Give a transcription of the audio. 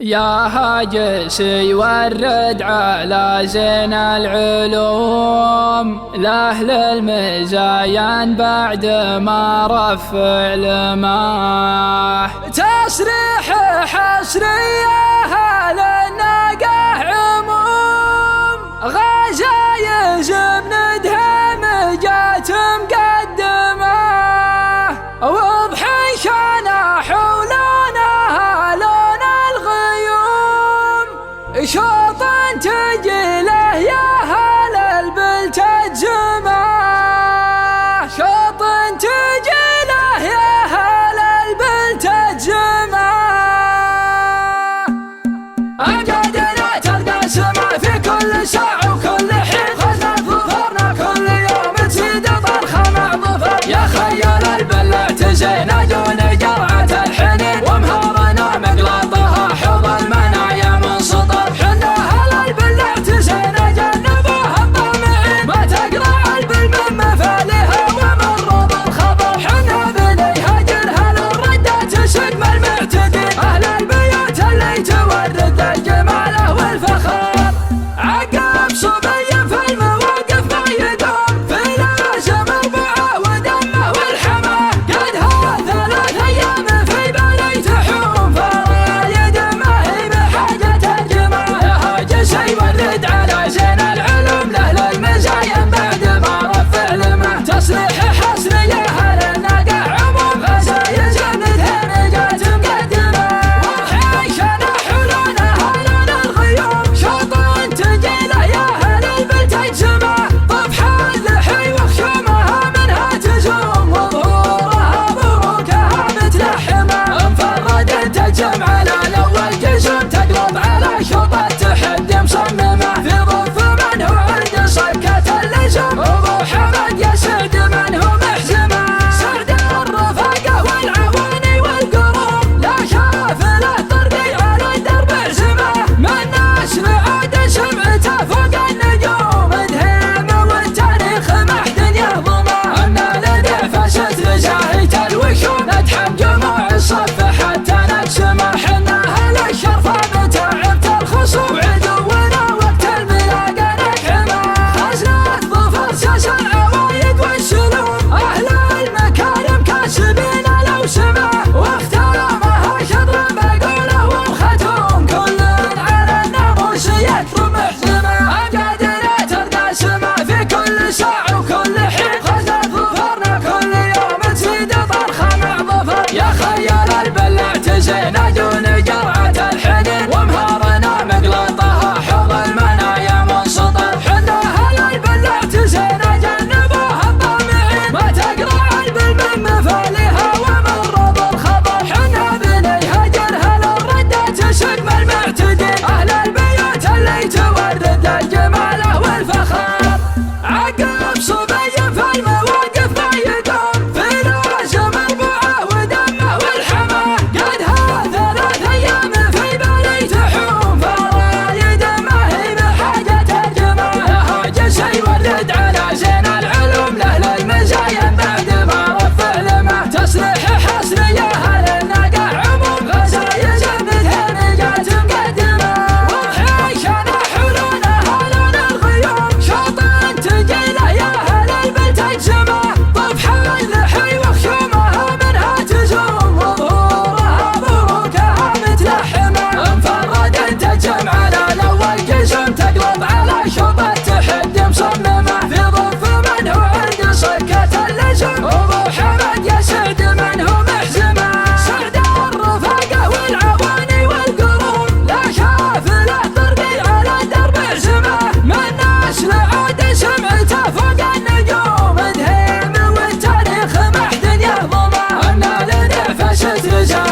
يا هاجس يورد على زين العلوم لأهل المزايان بعد ما رفع الماح تصريح حصرية للناقة عموم غزايز من دهم جات مقدمة وضحي كان حولنا لون الغيوم شوط تجي له يا هل البلت الجمع شوط تجي له يا هل البلت الجمع أمجادنا تلقى سمع في كل ساعة وكل حين غزنا ظفرنا كل يوم تزيد طرخة مع ظفر يا خيال البلع تزينا دون جرعة الحنين ومهارنا مقلاطها حوض المنايا من سطر حنا هل البلع تزينا جنبوها الطامعين ما تقرع البل من مفالها ومن روض الخبر حنا بنيها جرها للردة تسقم المعتدين أهل البيوت اللي تورد الجماله والفخر عقب صبي في المواقف ما يدوم في لازم ربعه ودمه والحماه قدها 3 أيام في بالي تحوم فرايد ما هي بحاجة الجماع يا هاجس يورد على زين العلوم لأهل المزايا بعد ما رفع الماء تصريح حصرية للناقة عموم غزايز مثل جات مقدمة وضحي كان حولنا لون الغيوم شوط تجي له يا هل البلت يجمع طفح اللحي وخشومها منها تزوم وظهورها بروكها متلحمة انفردت الجمع لأول جسم تقلب على شوط التحدي مصممة في ظف من هو عند صكة اللزم أبو حمد يسعد من هو محزمة سعد الرفاقة والعواني والقروم لا شاف له طرقي على الدرب عزمه من ناس لعاد سمعته فوق النجوم دهيمة والتاريخ محد يهضمه أن لنعفست لزاهية الوشوم ندحم جموع الصف حتى نجسمه حنا أهل الشرفة بتعبت الخصوم عدونا وقت الملاقى نكحمه خزنة ظفر ساس العوايد والسلوم أهل المكارم كاسبين لو سمع واخترمها شطر بقوله وختوم كل على الناموس يكرم محزمه أمجادنا تلقى سمع في كل ساعة وكل حين غزنا ظفرنا كل يوم تزيد طرخة مع ظفر يا خيال البلع تزينا دون جرعة الحنين ومهارنا مقلاطها حوض المنايا من سطر حنا هل البلع تزينا جنبوها الطامعين ما تقرع البل من مفالها ومن روض الخبر حنا بنيها جرها للردة تسقم المعتدين أهل البيوت اللي تورد الجماله والفخر عقب صبي في المواقف ما يدوم في لازم ربعه ودمه والحماه قدها 3 أيام في بالي تحوم فرايد ما هي بحاجة الجماع يا هاجس يورد على زين العلوم لأهل المزايا بعد ما رفع الماء تصريح حصرية للناقة عموم غزايز مثل جات مقدمة وضحي كان حولنا لون الغيوم شوط تجي له يا هل البلت يجمع طفح اللحي وخشومها منها تزوم وظهورها بروكها متلحمة انفردت الجمع لأول جسم تقلب على شوط التحدي مصممة في ظف من هو عند صكة اللزم أبو حمد يسعد من هو محزمة سعد الرفاقة والعواني والقروم لا شاف له طرقي على الدرب عزمه من ناس لعاد سمعته فوق النجوم دهيمة والتاريخ محد يهضمه أن لنعفست رجال